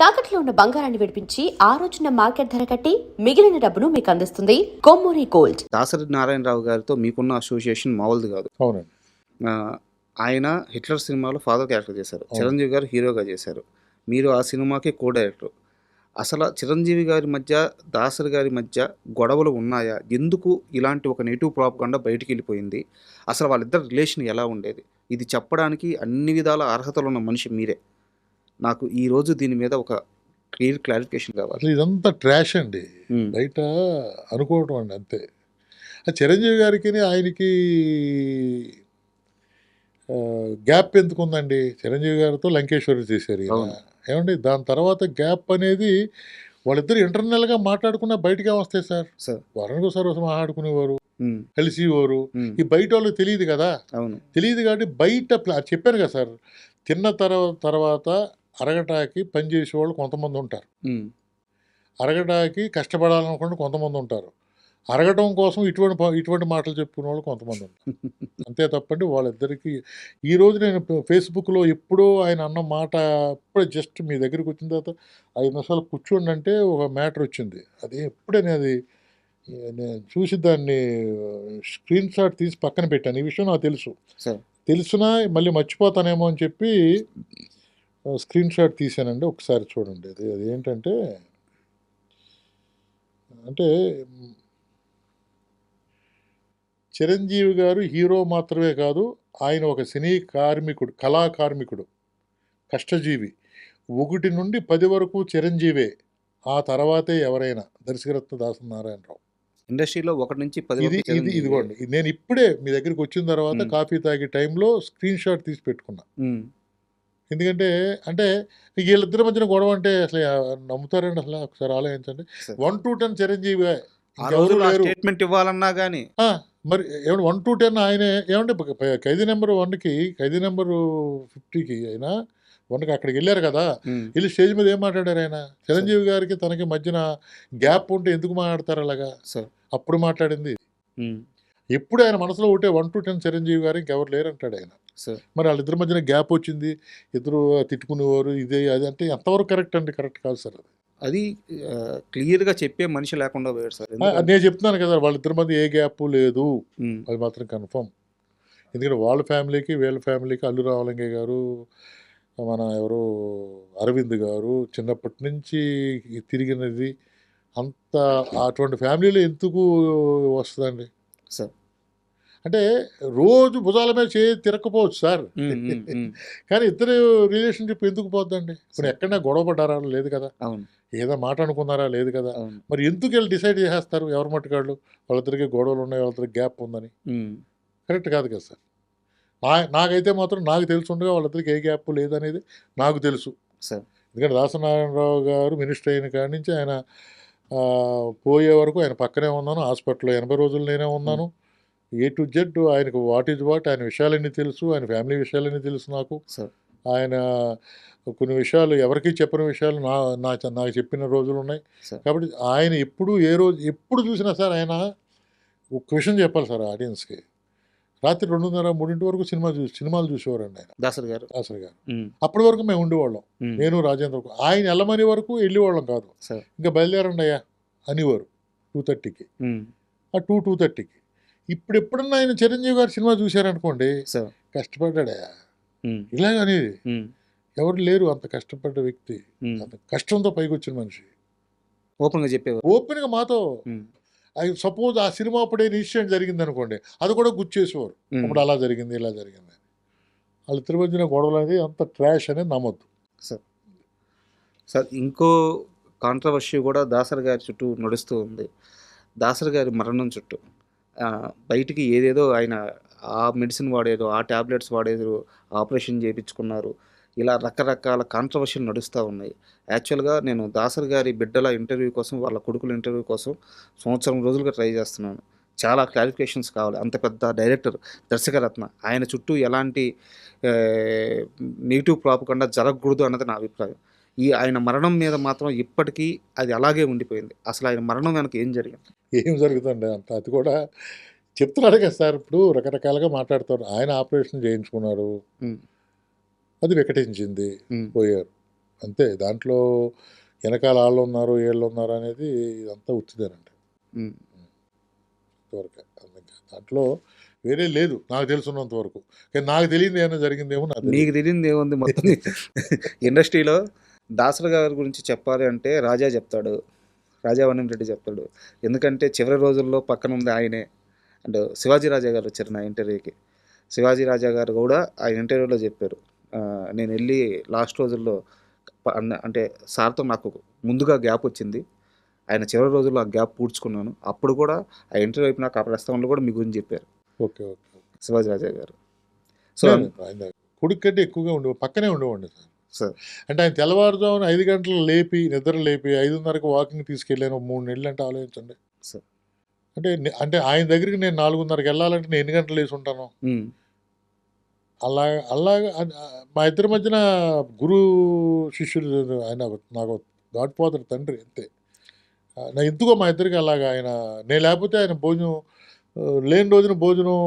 తాకట్లో ఉన్న బంగారాన్ని విడిపించి ఆ రోజున మార్కెట్ ధర కట్టి మిగిలిన డబ్బును మీకు అందిస్తుంది కొమ్మూరి గోల్డ్. దాసరి నారాయణరావు గారితో మీకున్న అసోసియేషన్ మామూలుది కాదు. అవునండి. ఆయన హిట్లర్ సినిమాలో ఫాదర్ క్యారెక్టర్ చేశారు. చిరంజీవి గారు హీరోగా చేశారు. మీరు ఆ సినిమాకి కో డైరెక్టర్. అసలు చిరంజీవి గారి మధ్య దాసరి గారి మధ్య గొడవలు ఉన్నాయా? ఎందుకు ఇలాంటి ఒక నెగిటివ్ ప్రాపగండా బయటికి వెళ్ళిపోయింది? అసలు వాళ్ళిద్దరు రిలేషన్ ఎలా ఉండేది? ఇది చెప్పడానికి అన్ని విధాల అర్హతలు ఉన్న మనిషి మీరే. నాకు ఈరోజు దీని మీద ఒక క్లారిఫికేషన్ కావాలి. అసలు ఇదంతా ట్రాష్ అండి. బయట అనుకోవటం అండి అంతే. చిరంజీవి గారికి ఆయనకి గ్యాప్ ఎందుకుందండి? చిరంజీవి గారితో లంకేశ్వరి చేశారు ఏమండి. దాని తర్వాత గ్యాప్ అనేది వాళ్ళిద్దరు ఇంటర్నల్గా మాట్లాడుకున్నా బయటకే వస్తాయి సార్. వరుణ్ సార్ మాట్లాడుకునేవారు, కలిసివారు. ఈ బయట వాళ్ళకి తెలియదు కదా. తెలియదు కాబట్టి బయట చెప్పాను కదా సార్, తిన్న తర్వాత అరగటానికి పనిచేసే వాళ్ళు కొంతమంది ఉంటారు, అరగటానికి కష్టపడాలనుకుంటే కొంతమంది ఉంటారు, అరగటం కోసం ఇటువంటి మాటలు చెప్పుకునే వాళ్ళు కొంతమంది ఉంటారు. అంతే తప్పండి. వాళ్ళిద్దరికీ ఈరోజు నేను ఫేస్బుక్లో ఎప్పుడో ఆయన అన్న మాట ఇప్పుడే జస్ట్ మీ దగ్గరికి వచ్చిన తర్వాత 5 నిమిషాలు కూర్చోండి అంటే ఒక మ్యాటర్ వచ్చింది. అది ఎప్పుడైనా అది నేను చూసి దాన్ని స్క్రీన్ షాట్ తీసి పక్కన పెట్టాను. ఈ విషయం నాకు తెలుసునా మళ్ళీ మర్చిపోతానేమో అని చెప్పి స్క్రీన్ షాట్ తీసానండి. ఒకసారి చూడండి. అది ఏంటంటే, అంటే చిరంజీవి గారు హీరో మాత్రమే కాదు, ఆయన ఒక సినీ కార్మికుడు, కళాకార్మికుడు, కష్టజీవి. 1 నుండి 10 వరకు చిరంజీవే, ఆ తర్వాతే ఎవరైనా. దర్శకరత్న దాసరి నారాయణరావు. ఇండస్ట్రీలో 1 నుంచి 10 ఇదిగోండి. నేను ఇప్పుడే మీ దగ్గరికి వచ్చిన తర్వాత కాఫీ తాగే టైంలో స్క్రీన్ షాట్ తీసి పెట్టుకున్నా. ఎందుకంటే అంటే వీళ్ళిద్దరి మధ్యన గొడవ అంటే అసలు నమ్ముతారండి? అసలు ఒకసారి ఆలోచించండి. 1 to 10 చిరంజీవి ఎవరు లేరు. స్టేట్మెంట్ ఇవ్వాలన్నా కానీ మరి ఏమంటే 1 to 10 ఆయనే. ఏమంటే ఖైదీ నెంబర్ 1కి, ఖైదీ నెంబర్ 50కి అయినా 1కి అక్కడికి వెళ్ళారు కదా. వెళ్ళి స్టేజ్ మీద ఏం మాట్లాడారు ఆయన? చిరంజీవి గారికి తనకి మధ్యన గ్యాప్ ఉంటే ఎందుకు మాట్లాడతారు అలాగా? అప్పుడు మాట్లాడింది. ఎప్పుడు ఆయన మనసులో ఒకటే 1 to 10 చిరంజీవి గారు, ఇంకెవరు లేరు అంటాడు ఆయన. మరి వాళ్ళిద్దరి మధ్యన గ్యాప్ వచ్చింది, ఇద్దరు తిట్టుకునేవారు, ఇదే అది అంటే ఎంతవరకు కరెక్ట్ అండి? కరెక్ట్ కాదు సార్. అది క్లియర్గా చెప్పే మనిషి లేకుండా పోయాడు సార్. నేను చెప్తున్నాను కదా, వాళ్ళిద్దరి మధ్య ఏ గ్యాప్ లేదు, అది మాత్రం కన్ఫర్మ్. ఎందుకంటే వాళ్ళ ఫ్యామిలీకి వీళ్ళ ఫ్యామిలీకి అల్లు రామలింగయ్య గారు, మన ఎవరు అరవింద్ గారు చిన్నప్పటి నుంచి తిరిగినది అంత. అటువంటి ఫ్యామిలీలో ఎందుకు వస్తుందండి సార్? అంటే రోజు భుజాల మీద తిరగకపోవచ్చు సార్, కానీ ఇద్దరు రిలేషన్షిప్ ఎందుకు పోద్దండి? ఇప్పుడు ఎక్కడైనా గొడవ పడ్డారా? లేదు కదా. ఏదో మాట అనుకున్నారా? లేదు కదా. మరి ఎందుకు వెళ్ళి డిసైడ్ చేసేస్తారు ఎవరి మట్టుకాళ్ళు వాళ్ళిద్దరికి గొడవలు ఉన్నాయి, వాళ్ళిద్దరికి గ్యాప్ ఉందని? కరెక్ట్ కాదు కదా సార్. నాకైతే మాత్రం నాకు తెలుసుండగా వాళ్ళిద్దరికి ఏ గ్యాప్ లేదనేది నాకు తెలుసు. ఎందుకంటే దాసరి నారాయణరావు గారు మినిస్టర్ అయిన కాడి నుంచి ఆయన పోయే వరకు ఆయన పక్కనే ఉన్నాను. హాస్పిటల్లో 80 రోజులు నేనే ఉన్నాను. A to Z ఆయనకు వాట్ ఈజ్ వాట్, ఆయన విషయాలన్నీ తెలుసు, ఆయన ఫ్యామిలీ విషయాలన్నీ తెలుసు నాకు. ఆయన కొన్ని విషయాలు ఎవరికి చెప్పని విషయాలు నాకు చెప్పిన రోజులు ఉన్నాయి. కాబట్టి ఆయన ఎప్పుడు చూసినా సార్ ఆయన ఒక విషయం చెప్పాలి సార్ ఆడియన్స్కి. రాత్రి 2:30, 3 వరకు సినిమాలు చూసేవారండి ఆయన, దాసరి గారు. అప్పటి వరకు మేము ఉండేవాళ్ళం, నేను రాజేంద్ర. ఆయన వెళ్ళమని వరకు వెళ్ళేవాళ్ళం కాదు. ఇంకా బయలుదేరండి అయ్యా అనేవారు 2:30కి, 2:30కి. ఇప్పుడు ఎప్పుడన్నా ఆయన చిరంజీవి గారు సినిమా చూశారనుకోండి, కష్టపడ్డా ఇలాగనేది ఎవరు లేరు. అంత కష్టపడ్డ వ్యక్తి, అంత కష్టంతో పైకి వచ్చిన మనిషి. ఓపెన్గా మాతో సపోజ్ ఆ సినిమా అప్పుడే ఇన్సిడెంట్ జరిగింది అనుకోండి, అది కూడా గుర్చేసేవారు. అప్పుడు అలా జరిగింది, ఇలా జరిగింది. వాళ్ళిద్దరి మధ్యన గొడవలు అనేది అంత ట్రాష్ అనేది నమ్మద్దు సార్. ఇంకో కాంట్రవర్సీ కూడా దాసరి గారి చుట్టూ నడుస్తూ ఉంది. దాసరి గారి మరణం చుట్టూ బయటికి ఏదేదో ఆయన ఆ మెడిసిన్ వాడేదో, ఆ ట్యాబ్లెట్స్ వాడేదో, ఆపరేషన్ చేయించుకున్నారు, ఇలా రకరకాల కాంట్రవర్షీలు నడుస్తూ ఉన్నాయి. యాక్చువల్గా నేను దాసరి గారి బిడ్డల ఇంటర్వ్యూ కోసం, వాళ్ళ కొడుకుల ఇంటర్వ్యూ కోసం సంవత్సరం రోజులుగా ట్రై చేస్తున్నాను. చాలా క్లారిఫికేషన్స్ కావాలి. అంత పెద్ద డైరెక్టర్, దర్శకరత్న, ఆయన చుట్టూ ఎలాంటి నెగిటివ్ ప్రాపగండా జరగకూడదు అన్నది నా అభిప్రాయం. ఆయన మరణం మీద మాత్రం ఇప్పటికీ అది అలాగే ఉండిపోయింది. అసలు ఆయన మరణం వెనక ఏం జరిగింది? ఏం జరుగుతుంది అంత? అది కూడా చెప్తున్నాడు కదా సార్. ఇప్పుడు రకరకాలుగా మాట్లాడుతారు. ఆయన ఆపరేషన్ చేయించుకున్నారు, అది వికటించింది, పోయారు. అంతే. దాంట్లో వెనకాల ఆళ్ళున్నారు, ఈళ్ళున్నారు అనేది ఇదంతా ఉత్తిదేనండి. ఉమ్. ఇంతవరకే. అందుకే దాంట్లో వేరే లేదు నాకు తెలుసున్నంత వరకు. కానీ నాకు తెలియనిది ఏమైనా జరిగిందేమో నాకు తెలీదు. నీకు తెలియదు ఏముంది మొత్తం ఇండస్ట్రీలో దాసరి గారి గురించి చెప్పాలి అంటే రాజా చెప్తాడు, రాజా వనం రెడ్డి చెప్తాడు. ఎందుకంటే చివరి రోజుల్లో పక్కన ఉంది ఆయనే. అండ్ శివాజీ రాజా గారు వచ్చారు నా ఇంటర్వ్యూకి. శివాజీ రాజా గారు కూడా ఆ ఇంటర్వ్యూలో చెప్పారు, నేను వెళ్ళి లాస్ట్ రోజుల్లో అంటే సార్తో నాకు ముందుగా గ్యాప్ వచ్చింది, ఆయన చివరి రోజుల్లో ఆ గ్యాప్ పూడ్చుకున్నాను. అప్పుడు కూడా ఆ ఇంటర్వ్యూ అయిపోయినాక ఆ ప్రస్తావనలో కూడా మీ గురించి చెప్పారు ఓకే. ఓకే. శివాజీ రాజా గారు. సో లేదు, ఆయన కొడుకు కంటే ఎక్కువగా పక్కనే ఉండేవాడిని సార్. సార్ అంటే ఆయన తెల్లవారుజామున 5 గంటలు లేపి, నిద్ర లేపి 5:30కి వాకింగ్ తీసుకెళ్ళాను. 3 నెలలు అంటే ఆలోచించండి. సార్ అంటే ఆయన దగ్గరికి నేను 4:30కి వెళ్ళాలంటే నేను ఎన్ని గంటలు లేసి ఉంటాను. అలాగా మా ఇద్దరి మధ్యన గురు శిష్యుడు ఆయన. నాకు గాడ్ ఫాదర్ తండ్రి అంతే. నా ఎందుకో మా ఇద్దరికి అలాగా ఆయన, నేను లేకపోతే ఆయన భోజనం లేని రోజున భోజనం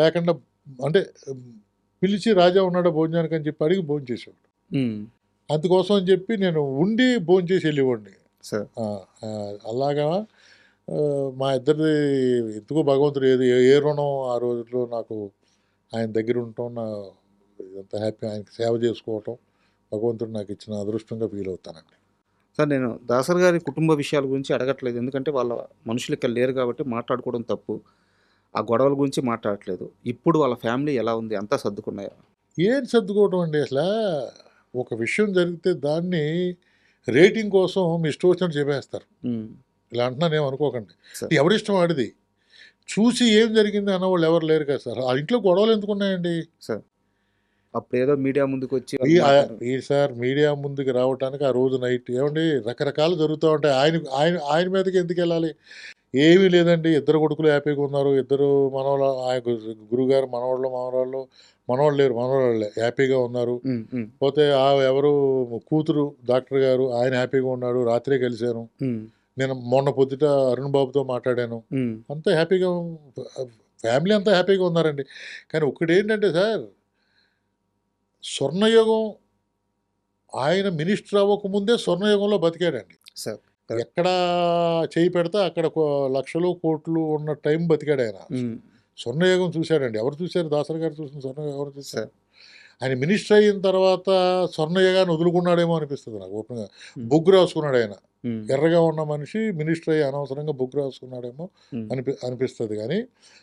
లేకుండా, అంటే పిలిచి రాజా ఉన్నాడా భోజనానికి అని చెప్పి అడిగి భోజనం చేసేవాడు. అందుకోసం అని చెప్పి నేను ఉండి భోజనం చేసి వెళ్ళేవాడిని. సార్ అలాగా మా ఇద్దరిది ఎందుకో భగవంతుడు ఏ రుణం ఆ రోజుల్లో నాకు ఆయన దగ్గర ఉండటం, నా ఇదంతా హ్యాపీ, ఆయనకి సేవ చేసుకోవటం భగవంతుడు నాకు ఇచ్చిన అదృష్టంగా ఫీల్ అవుతానండి. సార్ నేను దాసరి గారి కుటుంబ విషయాల గురించి అడగట్లేదు, ఎందుకంటే వాళ్ళ మనుషులు ఇక్కడ లేరు కాబట్టి మాట్లాడుకోవడం తప్పు. ఆ గొడవల గురించి మాట్లాడట్లేదు. ఇప్పుడు వాళ్ళ ఫ్యామిలీ ఎలా ఉంది, అంతా సర్దుకున్నాయా? ఏం సర్దుకోవటం అండి, అసలు ఒక విషయం జరిగితే దాన్ని రేటింగ్ కోసం మీ ఇష్టం వచ్చినట్టు చెప్పేస్తారు. ఇలా అంటున్నాను ఏమనుకోకండి. సార్ ఎవరిష్టం ఆడిది. చూసి ఏం జరిగింది అన్నవాళ్ళు ఎవరు లేరు కదా సార్. ఆ ఇంట్లో గొడవలు ఎందుకున్నాయండి సార్ అప్పుడు ఏదో మీడియా ముందుకు వచ్చి సార్ మీడియా ముందుకు రావడానికి ఆ రోజు నైట్ ఏమండి రకరకాలు జరుగుతూ ఉంటాయి. ఆయన మీదకి ఎందుకు వెళ్ళాలి? ఏమీ లేదండి. ఇద్దరు కొడుకులు హ్యాపీగా ఉన్నారు. ఇద్దరు మనవాళ్ళు, ఆయన గురుగారు మనవాళ్ళు లేరు, మనవాళ్ళే హ్యాపీగా ఉన్నారు. పోతే ఎవరు కూతురు డాక్టర్ గారు, ఆయన హ్యాపీగా ఉన్నాడు. రాత్రే కలిశాను నేను. మొన్న పొద్దుట అరుణ్ బాబుతో మాట్లాడాను. అంతా హ్యాపీగా, ఫ్యామిలీ అంతా హ్యాపీగా ఉన్నారండి. కానీ ఒక్కటేంటంటే సార్, స్వర్ణయుగం ఆయన మినిస్టర్ అవ్వకముందే స్వర్ణయుగంలో బతికాడండి. సార్ ఎక్కడ చేయి పెడితే అక్కడ లక్షలు కోట్లు ఉన్న టైం బతికాడు ఆయన. స్వర్ణయుగం చూశాడండి. ఎవరు చూశారు? దాసరి గారు చూసిన స్వర్ణయుగం ఎవరు చూశారు? ఆయన మినిస్టర్ అయిన తర్వాత స్వర్ణయుగాన్ని వదులుకున్నాడేమో అనిపిస్తుంది నాకు ఓపెన్గా. బొగ్గు రాసుకున్నాడు ఆయన. ఎర్రగా ఉన్న మనిషి మినిస్టర్ అయ్యి అనవసరంగా బొగ్గు రాసుకున్నాడేమో అనిపిస్తుంది. కానీ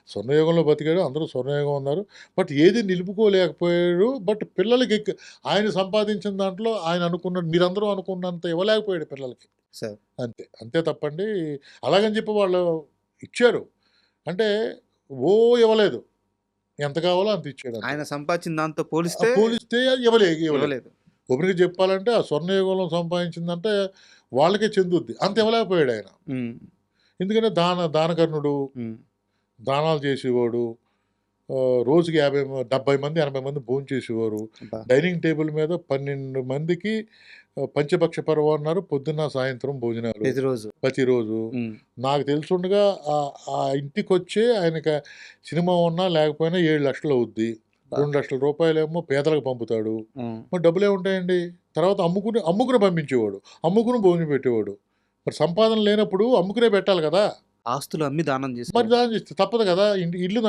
స్వర్ణయుగంలో బతికాడు, అందరూ స్వర్ణయుగం ఉన్నారు. బట్ ఏది నిలుపుకోలేకపోయాడు. బట్ పిల్లలకి ఆయన సంపాదించిన దాంట్లో ఆయన అనుకున్నట్టు, మీరందరూ అనుకున్నంత ఇవ్వలేకపోయాడు పిల్లలకి. అంతే తప్పండి. అలాగని చెప్పి వాళ్ళు ఇచ్చారు అంటే ఇవ్వలేదు. ఎంత కావాలో అంత ఇచ్చాడు. ఆయన సంపాదించిన దాంతో పోలిస్తే ఇవ్వలేదు. ఒకరికి చెప్పాలంటే ఆ స్వర్ణయుగంలో సంపాదించిందంటే వాళ్ళకే చెందుద్ది. అంత ఇవ్వలేకపోయాడు ఆయన. ఎందుకంటే దానకర్ణుడు, దానాలు చేసేవాడు. రోజుకి 70 మంది 80 మంది భోజనం చేసేవారు. డైనింగ్ టేబుల్ మీద 12 మందికి పంచభక్ష పర్వాన్నారు. పొద్దున్న సాయంత్రం భోజనాలు ప్రతిరోజు. నాకు తెలుసుండగా ఆ ఇంటికి వచ్చే ఆయనకి సినిమా ఉన్నా లేకపోయినా 7 లక్షలు అవుద్ది. 2 లక్షల రూపాయలేమో పేదలకు పంపుతాడు. మరి డబ్బులు ఏముంటాయండి? తర్వాత అమ్ముకుని పంపించేవాడు. అమ్ముకుని భోజనం పెట్టేవాడు. మరి సంపాదన లేనప్పుడు అమ్ముకునే పెట్టాలి కదా. ఆస్తులు అమ్మి దానం చేసి, మరి దానం చేస్తే తప్పదు కదా. ఇల్లు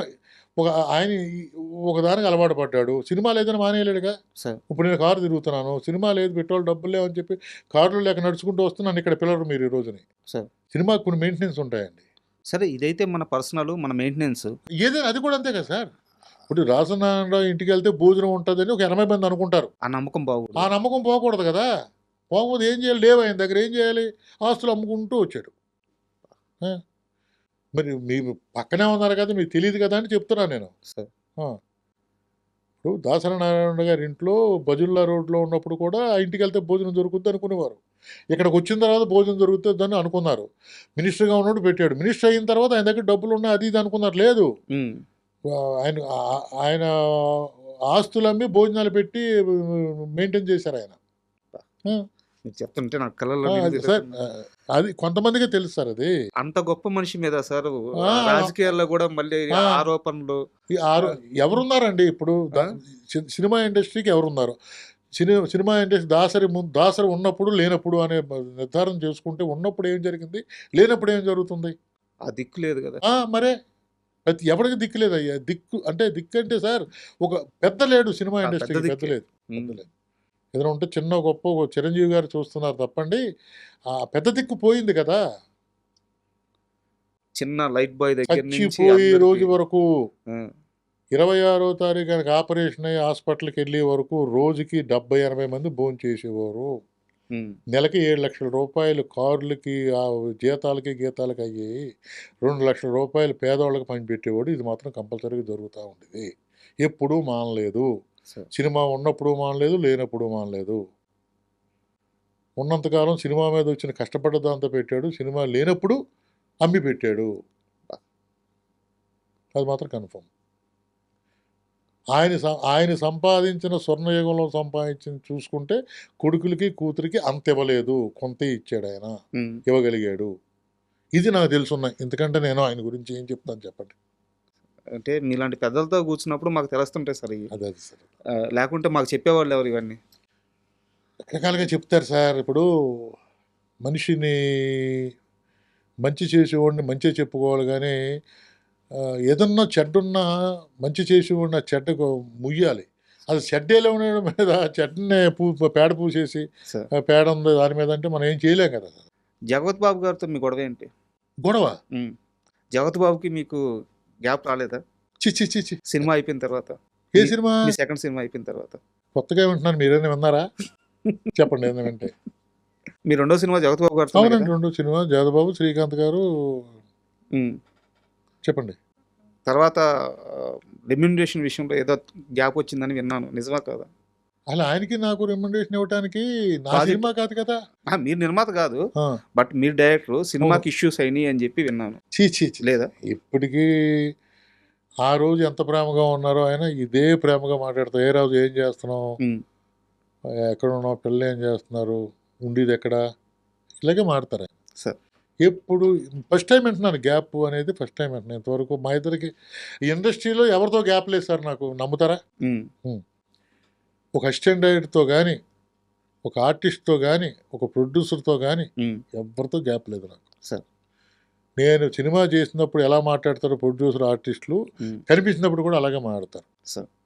ఆయన ఒకదానికి అలవాటు పడ్డాడు. సినిమా లేదని మానేయలేడుగా. ఇప్పుడు నేను కారు తిరుగుతున్నాను, సినిమా లేదు, పెట్రోల్ డబ్బులు లేవని చెప్పి కారులో లేక నడుచుకుంటూ వస్తున్నాను. ఇక్కడ పిల్లలు మీరు ఈ రోజుని సినిమాకి కొన్ని మెయింటెనెన్స్ ఉంటాయండి. సరే ఇదైతే మన పర్సనల్, మన మెయింటెనెన్స్ ఏదైనా అది కూడా అంతే కదా సార్. ఇప్పుడు రాజనారాయణరావు ఇంటికి వెళ్తే భోజనం ఉంటుందని ఒక 80 మంది అనుకుంటారు. ఆ నమ్మకం బాగుంది. ఆ నమ్మకం పోకూడదు కదా. పోకపోతే ఏం చేయాలి? లేవు ఆయన దగ్గర, ఏం చేయాలి? ఆస్తులు అమ్ముకుంటూ వచ్చాడు. మరి మీరు పక్కనే ఉన్నారు కదా, మీకు తెలియదు కదా అని చెప్తున్నాను నేను. ఇప్పుడు దాసరి నారాయణ గారి ఇంట్లో బజుల్లా రోడ్లో ఉన్నప్పుడు కూడా ఆ ఇంటికి వెళ్తే భోజనం దొరుకుద్ది అనుకునేవారు. ఇక్కడికి వచ్చిన తర్వాత భోజనం దొరుకుతుందని అనుకున్నారు. మినిస్టర్గా ఉన్నప్పుడు పెట్టాడు. మినిస్టర్ అయిన తర్వాత ఆయన దగ్గర డబ్బులు ఉన్నాయి, అది ఇది అనుకున్నారు. లేదు, ఆయన ఆస్తులమ్మి భోజనాలు పెట్టి మెయింటైన్ చేశారు ఆయన. చెప్తుంటే నాకు కళ్ళల్లో సార్ అది కొంతమందికే తెలుసు సార్. అది అంత గొప్ప మనిషి మీద సార్ రాజకీయాల్లో కూడా మళ్ళీ ఆరోపణలు. ఎవరున్నారండి ఇప్పుడు సినిమా ఇండస్ట్రీకి ఎవరున్నారు? సినిమా ఇండస్ట్రీ దాసరి ఉన్నప్పుడు లేనప్పుడు అనే నిర్ధారణ చేసుకుంటే ఉన్నప్పుడు ఏం జరిగింది, లేనప్పుడు ఏం జరుగుతుంది? ఆ దిక్కు లేదు కదా. మరే ఎవరికి దిక్కు లేదయ్యా. దిక్కు అంటే సార్ ఒక పెద్ద లేడు సినిమా ఆ, ఇండస్ట్రీకి, పెద్ద పెద్ద దిక్కే. లేదు. ఉమ్. ఏదైనా ఉంటే చిన్న గొప్ప ఒక చిరంజీవి గారు చూస్తున్నారు తప్పండి. ఆ పెద్ద దిక్కు పోయింది కదా, చిన్న లైట్ బాయ్ దగ్గర నుంచి చచ్చిపోయే రోజు అందరికీ. వరకు. ఆ, 26వ తారీఖు ఆయనకి ఆపరేషన్ అయ్యి హాస్పిటల్కి వెళ్ళే వరకు రోజుకి 70-80 మంది భోజనం చేసేవారు. ఉమ్, నెలకి 7 లక్షల రూపాయలు కార్లకి ఆ జీతాలకి గీతాలకి అయ్యాయి. 2 లక్షల రూపాయలు పేదవాళ్ళకి పంచిపెట్టేవాడు. ఇది మాత్రం కంపల్సరీగా జరుగుతూ ఉండేది. ఎప్పుడూ మానలేదు. సరే. సినిమా ఉన్నప్పుడు మానలేదు, లేనప్పుడు మానలేదు. ఉన్నంతకాలం సినిమా మీద వచ్చిన కష్టపడ్డ దాంతో పెట్టాడు. సినిమా లేనప్పుడు అమ్మి పెట్టాడు. అది మాత్రం కన్ఫర్మ్. ఆయన సంపాదించిన స్వర్ణయుగంలో సంపాదించిన చూసుకుంటే కొడుకులకి కూతురికి అంత ఇవ్వలేదు, కొంత ఇచ్చాడు ఆయన, ఉమ్. ఇవ్వగలిగాడు. ఇది నాకు తెలుసున్నాయి. ఎందుకంటే నేను ఆయన గురించి ఏం చెప్తాను చెప్పండి. అంటే మీలాంటి పెద్దలతో కూర్చున్నప్పుడు మాకు తెలుస్తుంటాయి సార్ ఇవి. అదే సార్, లేకుంటే మాకు చెప్పేవాళ్ళు ఎవరు ఇవన్నీ? రకరకాలుగా చెప్తారు సార్. ఇప్పుడు మనిషిని మంచి చేసేవాడిని మంచిగా చెప్పుకోవాలి, కానీ ఏదన్నా చెడ్డున్నా మంచి చేసేవాడిని ఆ చెడ్డకు ముయ్యాలి. అది చెడ్డేలో ఉండడం మీద చెడ్డనే పేడ పూసేసి సార్, పేడ ఉంది దాని మీద అంటే మనం ఏం చేయలేం కదా. జగత్ బాబు గారితో మీ గొడవ ఏంటి? గొడవ ఉమ్. జగత్ బాబుకి మీకు గ్యాప్ రాలేదా చి సినిమా అయిపోయిన తర్వాత? ఏ సినిమా? మీ సెకండ్ సినిమా అయిపోయిన తర్వాత కొత్తగా వింటున్నాను, మీరేనా విన్నారా? చెప్పండి ఏదైనా వింటే. మీ రెండో సినిమా జగత్ బాబు గారితో అవునండి, 2 సినిమా జగదబాబు శ్రీకాంత్ గారు. చెప్పండి. తర్వాత రెమ్యూనరేషన్ విషయంలో ఏదో గ్యాప్ వచ్చిందని విన్నాను, నిజమా కాదా? అలా ఆయనకి నాకు రికమెండేషన్ ఇవ్వడానికి నా Project- సినిమా కాదు కదా. మీరు నిర్మాత కాదు, ఆ, బట్ మీరు డైరెక్టర్. సినిమాకి ఇష్యూస్ అయినాయి అని చెప్పి విన్నాను. చీ లేదా? ఇప్పటికీ ఆ రోజు ఎంత ప్రేమగా ఉన్నారో ఆయన ఇదే ప్రేమగా మాట్లాడతారు. ఏ రోజు ఏం చేస్తున్నావు, ఉమ్. ఎక్కడ ఉన్నావు, పిల్లలు ఏం చేస్తున్నారు, ఉండేది ఎక్కడ, ఇలాగే మాడతారు ఆయన. సార్, ఎప్పుడు ఫస్ట్ టైం వింటున్నాను గ్యాప్ అనేది, ఫస్ట్ టైం వింటున్నాను. ఇంతవరకు మా ఇద్దరికి ఇండస్ట్రీలో ఎవరితో గ్యాప్ లేదు సార్, నాకు నమ్ముతారా? ఉమ్. ఒక అసిస్టెంట్ డైరెక్టర్తో కానీ, ఒక ఆర్టిస్ట్తో కానీ, ఒక ప్రొడ్యూసర్తో కానీ ఉమ్. ఎవరితో గ్యాప్ లేదు నాకు. సార్. నేను సినిమా చేసినప్పుడు ఎలా మాట్లాడతారో ప్రొడ్యూసర్ ఆర్టిస్టులు, ఉమ్. కనిపించినప్పుడు కూడా అలాగే మాట్లాడతారు. సార్.